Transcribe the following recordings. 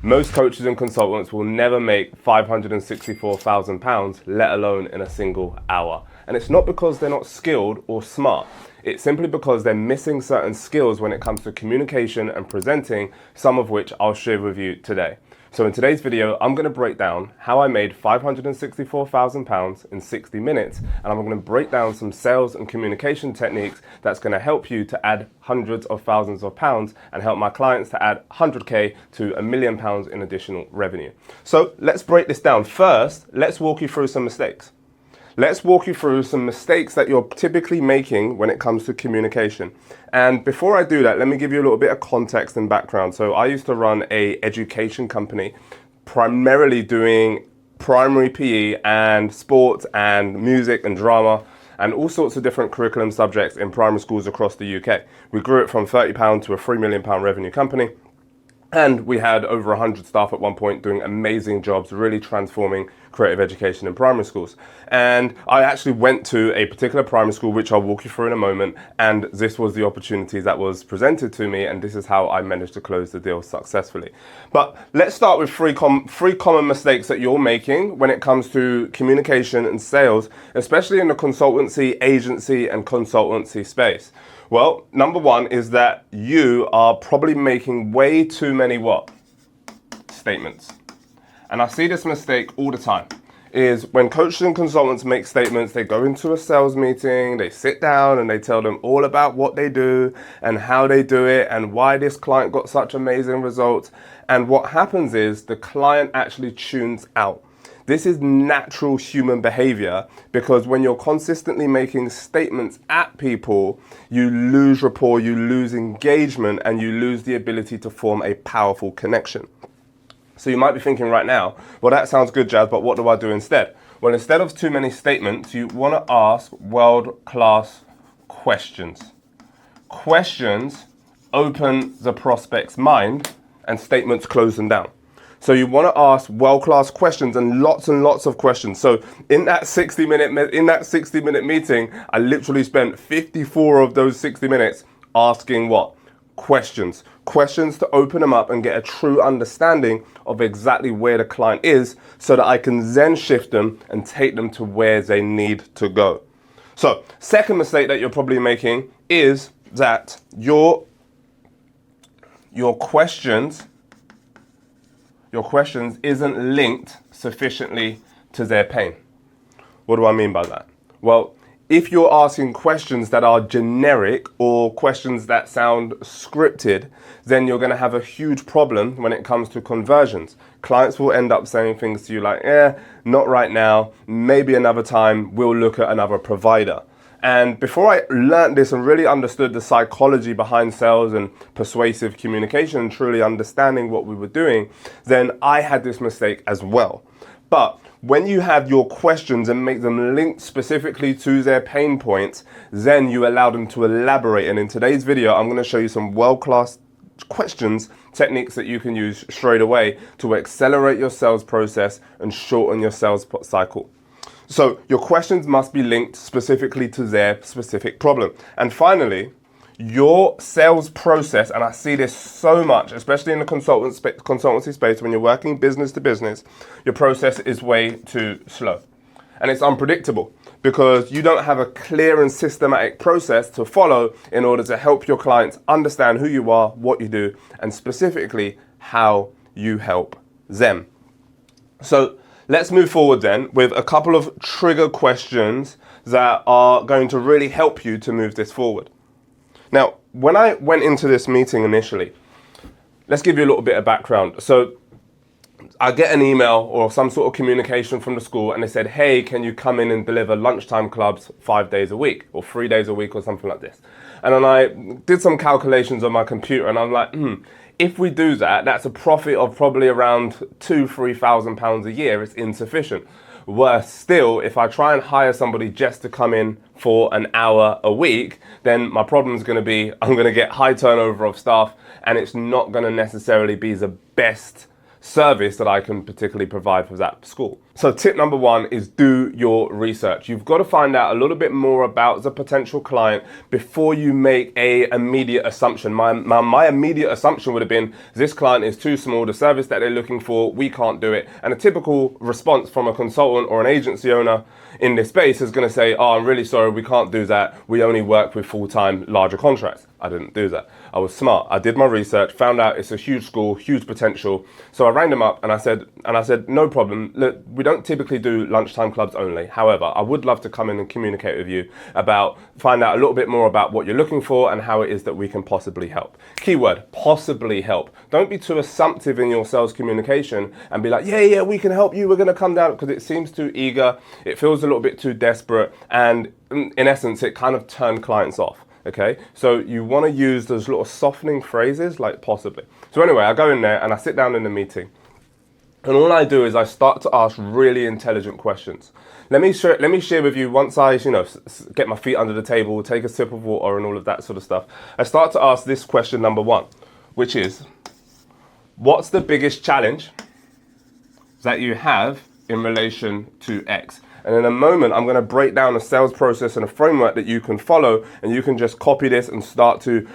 Most coaches and consultants will never make £564,000, let alone in a single hour. And it's not because they're not skilled or smart. It's simply because they're missing certain skills when it comes to communication and presenting, some of which I'll share with you today. So in today's video, I'm going to break down how I made £564,000 in 60 minutes, and I'm going to break down some sales and communication techniques that's going to help you to add hundreds of thousands of pounds and help my clients to add 100k to £1 million in additional revenue. So let's break this down. First, let's walk you through some mistakes. Let's walk you through some mistakes that you're typically making when it comes to communication. And before I do that, let me give you a little bit of context and background. So I used to run an education company, primarily doing primary PE and sports and music and drama and all sorts of different curriculum subjects in primary schools across the UK. We grew it from £30 to a £3 million revenue company. And we had over 100 staff at one point doing amazing jobs, really transforming creative education in primary schools. And I actually went to a particular primary school, which I'll walk you through in a moment. And this was the opportunity that was presented to me. And this is how I managed to close the deal successfully. But let's start with three common mistakes that you're making when it comes to communication and sales, especially in the consultancy, agency, and consultancy space. Well, number one is that you are probably making way too many what? Statements. And I see this mistake all the time, is when coaches and consultants make statements, they go into a sales meeting, they sit down and they tell them all about what they do and how they do it and why this client got such amazing results. And what happens is the client actually tunes out. This is natural human behavior because when you're consistently making statements at people, you lose rapport, you lose engagement, and you lose the ability to form a powerful connection. So you might be thinking right now, well, that sounds good, Jazz, but what do I do instead? Well, instead of too many statements, you want to ask world-class questions. Questions open the prospect's mind and statements close them down. So you want to ask world-class questions and lots of questions. So in that 60-minute meeting, I literally spent 54 of those 60 minutes asking what? Questions. Questions to open them up and get a true understanding of exactly where the client is so that I can then shift them and take them to where they need to go. So second mistake that you're probably making is that your questions isn't linked sufficiently to their pain. What do I mean by that? Well, if you're asking questions that are generic or questions that sound scripted, then you're going to have a huge problem when it comes to conversions. Clients will end up saying things to you like, not right now, maybe another time, we'll look at another provider. And before I learned this and really understood the psychology behind sales and persuasive communication and truly understanding what we were doing, then I had this mistake as well. But when you have your questions and make them linked specifically to their pain points, then you allow them to elaborate. And in today's video, I'm going to show you some world-class questions, techniques that you can use straight away to accelerate your sales process and shorten your sales cycle. So your questions must be linked specifically to their specific problem. And finally, your sales process, and I see this so much, especially in the consultancy space, when you're working business to business, your process is way too slow. And it's unpredictable because you don't have a clear and systematic process to follow in order to help your clients understand who you are, what you do, and specifically how you help them. So let's move forward then with a couple of trigger questions that are going to really help you to move this forward. Now, when I went into this meeting initially, let's give you a little bit of background. So I get an email or some sort of communication from the school and they said, hey, can you come in and deliver lunchtime clubs 5 days a week or 3 days a week or something like this? And then I did some calculations on my computer and I'm like, if we do that, that's a profit of probably around £2,000–3,000 a year. It's insufficient. Worse still, if I try and hire somebody just to come in for an hour a week, then my problem is going to be I'm going to get high turnover of staff and it's not going to necessarily be the best service that I can particularly provide for that school. So tip number one is do your research. You've got to find out a little bit more about the potential client before you make a immediate assumption. My immediate assumption would have been this client is too small, the service that they're looking for, we can't do it. And a typical response from a consultant or an agency owner in this space is going to say, oh, I'm really sorry, we can't do that. We only work with full-time larger contracts. I didn't do that. I was smart. I did my research, found out it's a huge school, huge potential. So I rang them up and I said, no problem. Look, we don't typically do lunchtime clubs only. However, I would love to come in and communicate with you about, find out a little bit more about what you're looking for and how it is that we can possibly help. Keyword, possibly help. Don't be too assumptive in your sales communication and be like, yeah, we can help you. We're going to come down, because it seems too eager. It feels a little bit too desperate. And in essence, it kind of turned clients off. Okay, so you want to use those little softening phrases like possibly. So anyway, I go in there and I sit down in the meeting, and all I do is I start to ask really intelligent questions. Let me share with you, once I get my feet under the table, take a sip of water and all of that sort of stuff, I start to ask this question number one, which is, what's the biggest challenge that you have in relation to X? And in a moment, I'm going to break down a sales process and a framework that you can follow, and you can just copy this and start to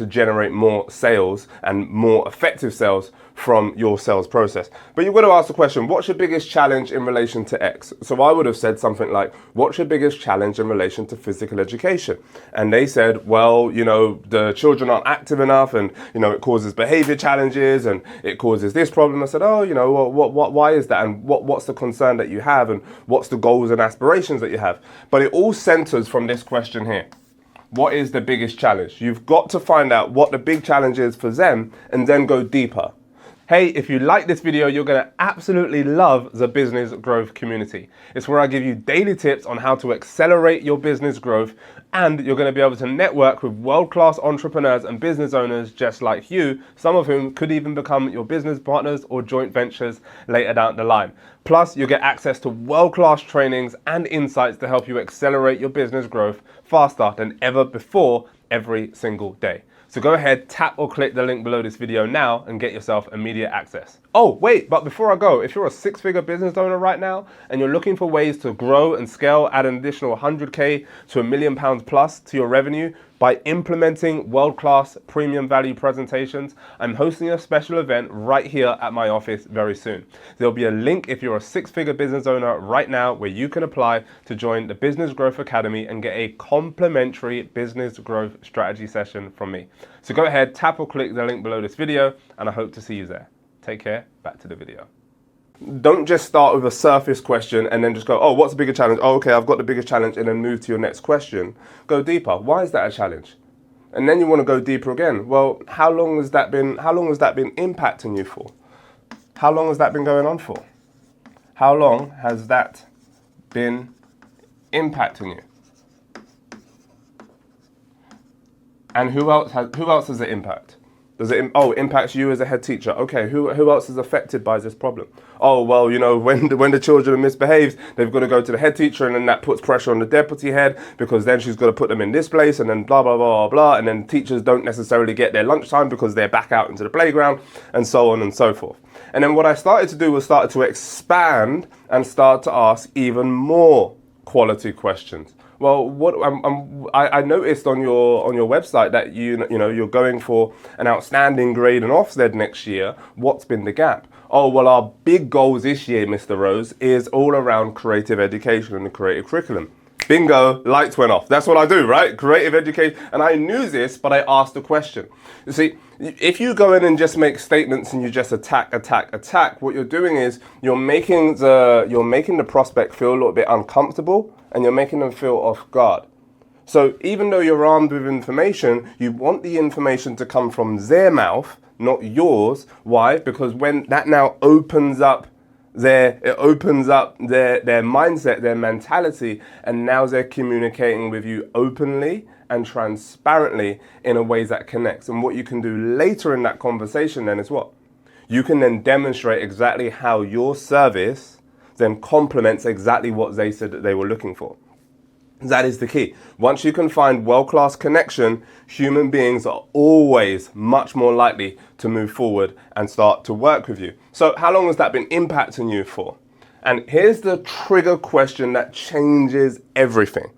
generate more sales and more effective sales from your sales process. But you've got to ask the question, what's your biggest challenge in relation to X? So I would have said something like, what's your biggest challenge in relation to physical education? And they said, well, the children aren't active enough, and, it causes behavior challenges and it causes this problem. I said, why is that? And what's the concern that you have? And what's the goals and aspirations that you have? But it all centers from this question here. What is the biggest challenge? You've got to find out what the big challenge is for them and then go deeper. Hey, if you like this video, you're going to absolutely love the Business Growth Community. It's where I give you daily tips on how to accelerate your business growth, and you're going to be able to network with world-class entrepreneurs and business owners just like you, some of whom could even become your business partners or joint ventures later down the line. Plus, you'll get access to world-class trainings and insights to help you accelerate your business growth faster than ever before every single day. So go ahead, tap or click the link below this video now and get yourself immediate access. Oh, wait, but before I go, if you're a six-figure business owner right now and you're looking for ways to grow and scale, add an additional 100K to £1 million plus to your revenue by implementing world-class premium value presentations, I'm hosting a special event right here at my office very soon. There'll be a link if you're a six-figure business owner right now where you can apply to join the Business Growth Academy and get a complimentary business growth strategy session from me. So go ahead, tap or click the link below this video, and I hope to see you there. Take care, back to the video. Don't just start with a surface question and then just go, oh, what's the biggest challenge? Oh, okay, I've got the biggest challenge, and then move to your next question. Go deeper. Why is that a challenge? And then you want to go deeper again. Well, how long has that been impacting you for? How long has that been going on for? How long has that been impacting you? And who else does it impact? Does it impacts you as a head teacher? Okay, who else is affected by this problem? Oh, well, when the children misbehaves, they've got to go to the head teacher, and then that puts pressure on the deputy head, because then she's got to put them in this place, and then blah, blah, blah, blah, blah. And then teachers don't necessarily get their lunchtime because they're back out into the playground, and so on and so forth. And then what I started to do was started to expand and start to ask even more quality questions. Well, I noticed on your website that you're going for an outstanding grade in Ofsted next year. What's been the gap? Oh, well, our big goals this year, Mr. Rose, is all around creative education and the creative curriculum. Bingo, lights went off. That's what I do, right? Creative education. And I knew this, but I asked a question. You see, if you go in and just make statements and you just attack, what you're doing is you're making the prospect feel a little bit uncomfortable, and you're making them feel off guard. So even though you're armed with information, you want the information to come from their mouth, not yours. Why? Because when that now opens up their mindset, their mentality, and now they're communicating with you openly and transparently in a way that connects. And what you can do later in that conversation then is what? You can then demonstrate exactly how your service then complements exactly what they said that they were looking for. That is the key. Once you can find world-class connection, human beings are always much more likely to move forward and start to work with you. So how long has that been impacting you for? And here's the trigger question that changes everything.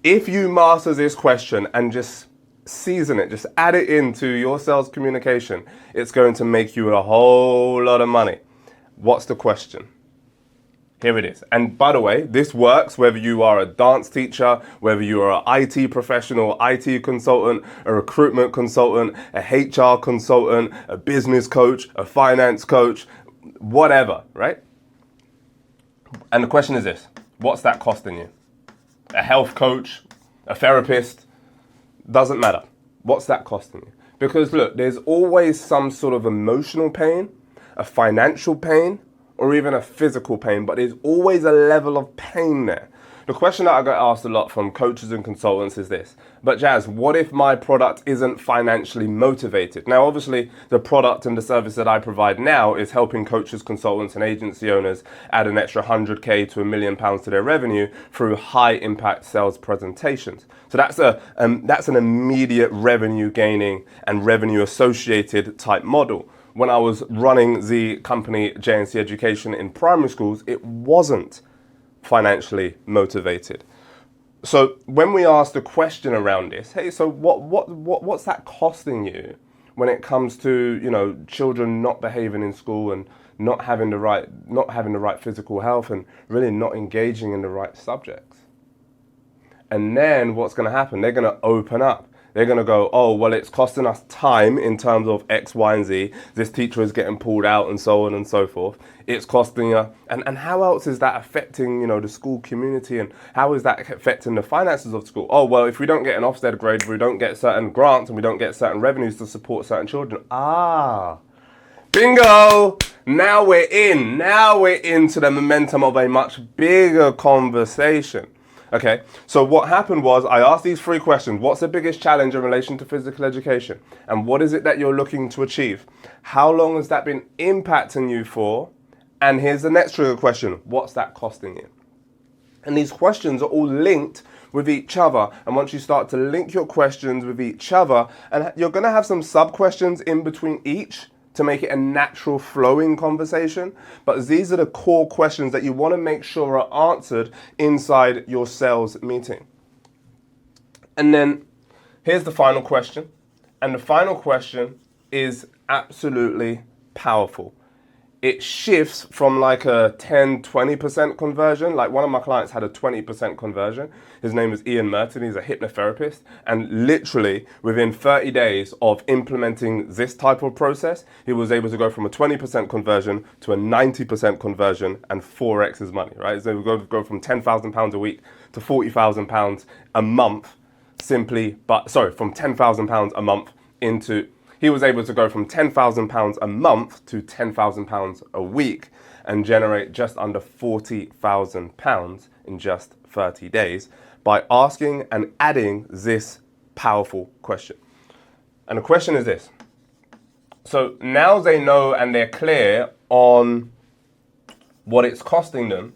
If you master this question and just season it, just add it into your sales communication, it's going to make you a whole lot of money. What's the question? Here it is. And by the way, this works whether you are a dance teacher, whether you are an IT professional, IT consultant, a recruitment consultant, a HR consultant, a business coach, a finance coach, whatever, right? And the question is this: what's that costing you? A health coach, a therapist, doesn't matter. What's that costing you? Because look, there's always some sort of emotional pain, a financial pain, or even a physical pain, but there's always a level of pain there. The question that I get asked a lot from coaches and consultants is this: but Jazz, what if my product isn't financially motivated? Now, obviously, the product and the service that I provide now is helping coaches, consultants, and agency owners add an extra 100K to £1 million to their revenue through high impact sales presentations. So that's an immediate revenue gaining and revenue associated type model. When I was running the company JNC Education in primary schools, it wasn't financially motivated. So when we ask the question around this, hey, so what's that costing you when it comes to, you know, children not behaving in school and not having the right physical health and really not engaging in the right subjects? And then what's going to happen? They're going to open up. They're going to go, oh, well, it's costing us time in terms of X, Y, and Z. This teacher is getting pulled out and so on and so forth. It's costing you. And how else is that affecting, you know, the school community? And how is that affecting the finances of school? Oh, well, if we don't get an Ofsted grade, we don't get certain grants and we don't get certain revenues to support certain children. Bingo! Now we're in. Now we're into the momentum of a much bigger conversation. Okay, so what happened was I asked these 3 questions. What's the biggest challenge in relation to physical education? And what is it that you're looking to achieve? How long has that been impacting you for? And here's the next trigger question. What's that costing you? And these questions are all linked with each other. And once you start to link your questions with each other, and you're going to have some sub-questions in between each to make it a natural flowing conversation. But these are the core questions that you want to make sure are answered inside your sales meeting. And then here's the final question. And the final question is absolutely powerful. It shifts from like a 10-20% conversion. Like one of my clients had a 20% conversion. His name is Ian Merton. He's a hypnotherapist. And literally within 30 days of implementing this type of process, he was able to go from a 20% conversion to a 90% conversion and 4x his money, right? So we go from £10,000 a week to £40,000 a month from £10,000 a month into... He was able to go from £10,000 a month to £10,000 a week and generate just under £40,000 in just 30 days by asking and adding this powerful question. And the question is this. So now they know and they're clear on what it's costing them,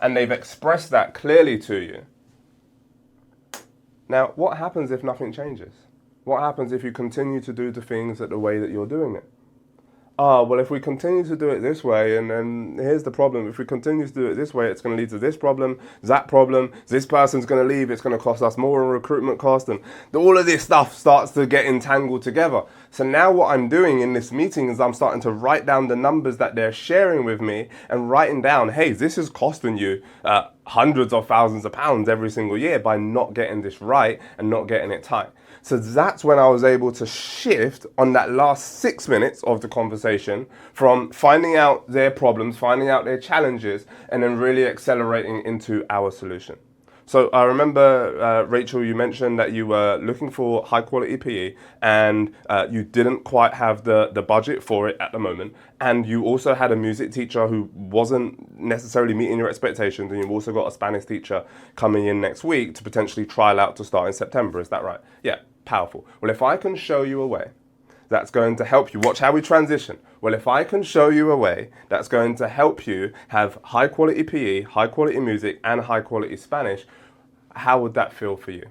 and they've expressed that clearly to you. Now, what happens if nothing changes? What happens if you continue to do the things the way that you're doing it? Well, if we continue to do it this way, and then here's the problem. If we continue to do it this way, it's going to lead to this problem, this person's going to leave, it's going to cost us more in recruitment cost, and all of this stuff starts to get entangled together. So now what I'm doing in this meeting is I'm starting to write down the numbers that they're sharing with me and writing down, hey, this is costing you hundreds of thousands of pounds every single year by not getting this right and not getting it tight. So that's when I was able to shift on that last 6 minutes of the conversation from finding out their problems, finding out their challenges, and then really accelerating into our solution. So I remember, Rachel, you mentioned that you were looking for high quality PE and you didn't quite have the budget for it at the moment. And you also had a music teacher who wasn't necessarily meeting your expectations. And you've also got a Spanish teacher coming in next week to potentially trial out to start in September. Is that right? Yeah, powerful. Well, if I can show you a way that's going to help you, watch how we transition. Well, if I can show you a way that's going to help you have high quality PE, high quality music, and high quality Spanish, how would that feel for you?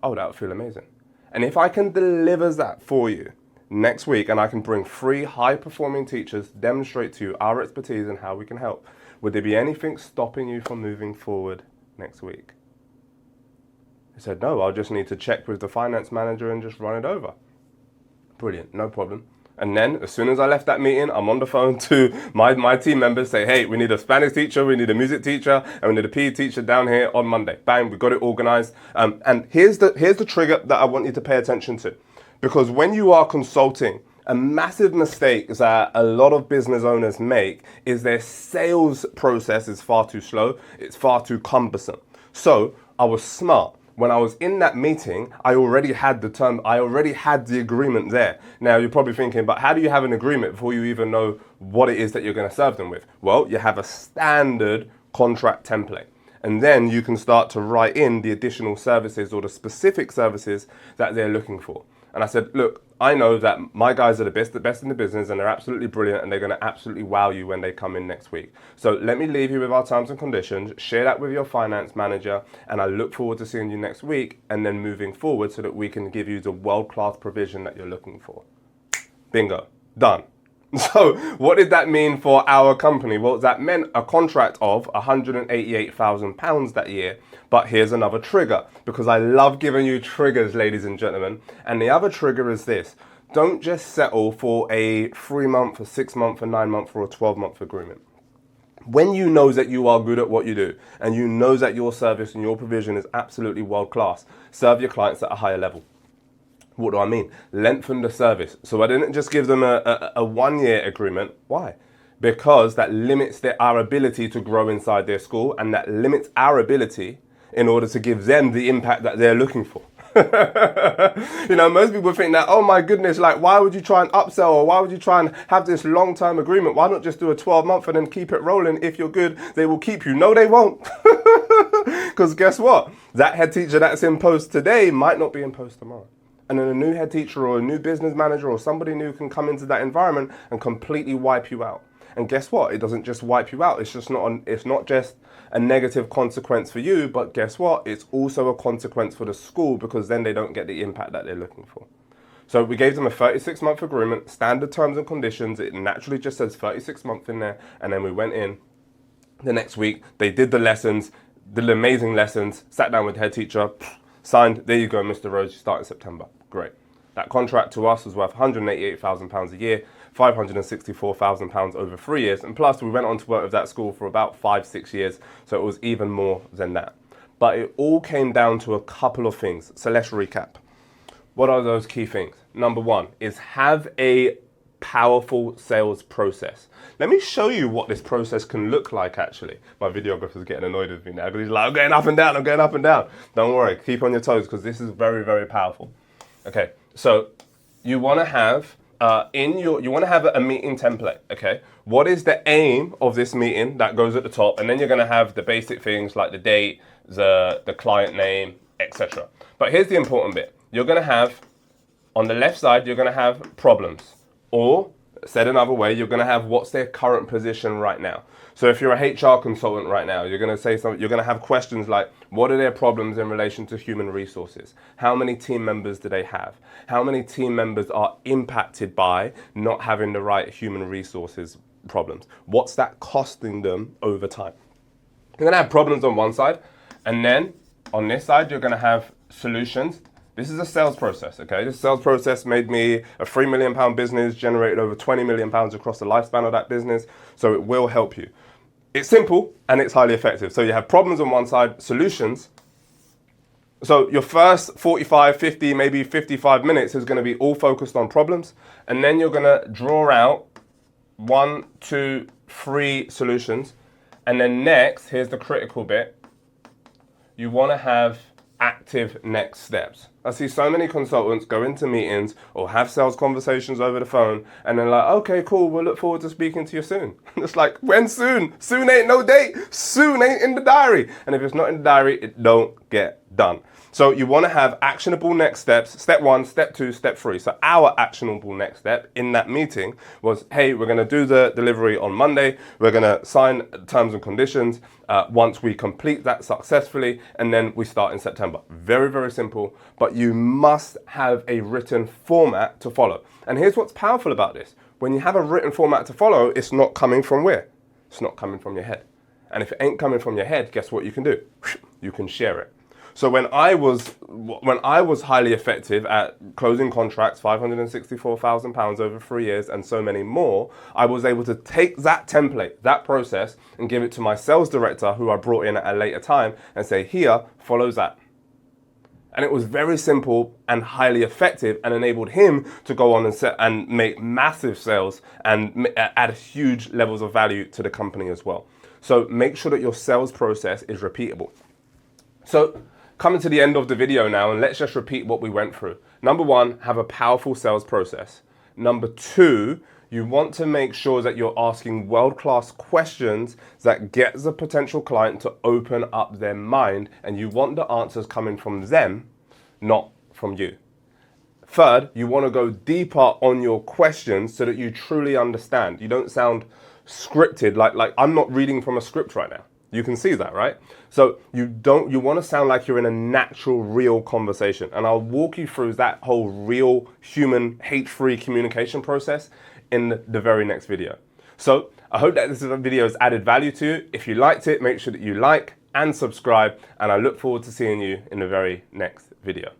Oh, that would feel amazing. And if I can deliver that for you next week and I can bring 3 high-performing teachers, demonstrate to you our expertise and how we can help, would there be anything stopping you from moving forward next week? He said, no, I'll just need to check with the finance manager and just run it over. Brilliant, no problem. And then as soon as I left that meeting, I'm on the phone to my team members, say, hey, we need a Spanish teacher, we need a music teacher, and we need a PE teacher down here on Monday. Bang, we got it organized. And here's the trigger that I want you to pay attention to. Because when you are consulting, a massive mistake that a lot of business owners make is their sales process is far too slow. It's far too cumbersome. So I was smart. When I was in that meeting, I already had the agreement there. Now you're probably thinking, but how do you have an agreement before you even know what it is that you're going to serve them with? Well, you have a standard contract template. And then you can start to write in the additional services or the specific services that they're looking for. And I said, look, I know that my guys are the best in the business, and they're absolutely brilliant, and they're going to absolutely wow you when they come in next week. So let me leave you with our terms and conditions, share that with your finance manager, and I look forward to seeing you next week and then moving forward so that we can give you the world-class provision that you're looking for. Bingo. Done. So what did that mean for our company? Well, that meant a contract of £188,000 that year. But here's another trigger, because I love giving you triggers, ladies and gentlemen. And the other trigger is this. Don't just settle for a 3-month, a 6-month, a 9-month, or a 12-month agreement. When you know that you are good at what you do, and you know that your service and your provision is absolutely world class, serve your clients at a higher level. What do I mean? Lengthen the service. So I didn't just give them a 1-year agreement. Why? Because that limits our ability to grow inside their school, and that limits our ability in order to give them the impact that they're looking for. You know, most people think that, oh my goodness, like, why would you try and upsell, or why would you try and have this long-term agreement? Why not just do a 12-month and then keep it rolling? If you're good, they will keep you. No, they won't. Because guess what? That head teacher that's in post today might not be in post tomorrow. And then a new head teacher or a new business manager or somebody new can come into that environment and completely wipe you out. And guess what? It doesn't just wipe you out. It's not just a negative consequence for you, but guess what? It's also a consequence for the school, because then they don't get the impact that they're looking for. So we gave them a 36-month agreement, standard terms and conditions. It naturally just says 36 months in there. And then we went in the next week. They did the lessons, did amazing lessons, sat down with the head teacher, signed. There you go, Mr. Rose, you start in September. Great. That contract to us was worth £188,000 a year, £564,000 over 3 years. And plus, we went on to work with that school for about 5-6 years. So it was even more than that. But it all came down to a couple of things. So let's recap. What are those key things? Number 1 is have a powerful sales process. Let me show you what this process can look like, actually. My videographer's getting annoyed with me now because he's like, I'm going up and down, I'm going up and down. Don't worry, keep on your toes, because this is very, very powerful. Okay, so you want to have a meeting template, okay? What is the aim of this meeting? That goes at the top, and then you're going to have the basic things like the date, the client name, etc. But here's the important bit. You're going to have, on the left side, you're going to have problems. Or, said another way, you're going to have what's their current position right now. So if you're a HR consultant right now, you're going to say something. You're going to have questions like, what are their problems in relation to human resources? How many team members do they have? How many team members are impacted by not having the right human resources problems? What's that costing them over time? You're going to have problems on one side, and then on this side, you're going to have solutions. This is a sales process, okay? This sales process made me a £3 million business, generated over £20 million across the lifespan of that business, so it will help you. It's simple and it's highly effective. So you have problems on one side, solutions. So your first 45, 50, maybe 55 minutes is going to be all focused on problems, and then you're going to draw out 1, 2, 3 solutions, and then next, here's the critical bit, you want to have active next steps. I see so many consultants go into meetings or have sales conversations over the phone and they're like, okay, cool, we'll look forward to speaking to you soon. It's like, when soon? Soon ain't no date. Soon ain't in the diary. And if it's not in the diary, it don't get done. So you want to have actionable next steps, step 1, step 2, step 3. So our actionable next step in that meeting was, hey, we're going to do the delivery on Monday. We're going to sign terms and conditions once we complete that successfully, and then we start in September. Very, very simple, but you must have a written format to follow. And here's what's powerful about this. When you have a written format to follow, it's not coming from where? It's not coming from your head. And if it ain't coming from your head, guess what you can do? You can share it. So when I was highly effective at closing contracts, £564,000 over 3 years and so many more, I was able to take that template, that process, and give it to my sales director, who I brought in at a later time, and say, here, follow that. And it was very simple and highly effective, and enabled him to go on and make massive sales and add huge levels of value to the company as well. So make sure that your sales process is repeatable. So coming to the end of the video now, and let's just repeat what we went through. Number 1, have a powerful sales process. Number 2, you want to make sure that you're asking world-class questions that get the potential client to open up their mind, and you want the answers coming from them, not from you. Third, you want to go deeper on your questions so that you truly understand. You don't sound scripted, like I'm not reading from a script right now. You can see that, right? So you want to sound like you're in a natural, real conversation. And I'll walk you through that whole real, human, hate-free communication process in the very next video. So I hope that this video has added value to you. If you liked it, make sure that you like and subscribe. And I look forward to seeing you in the very next video.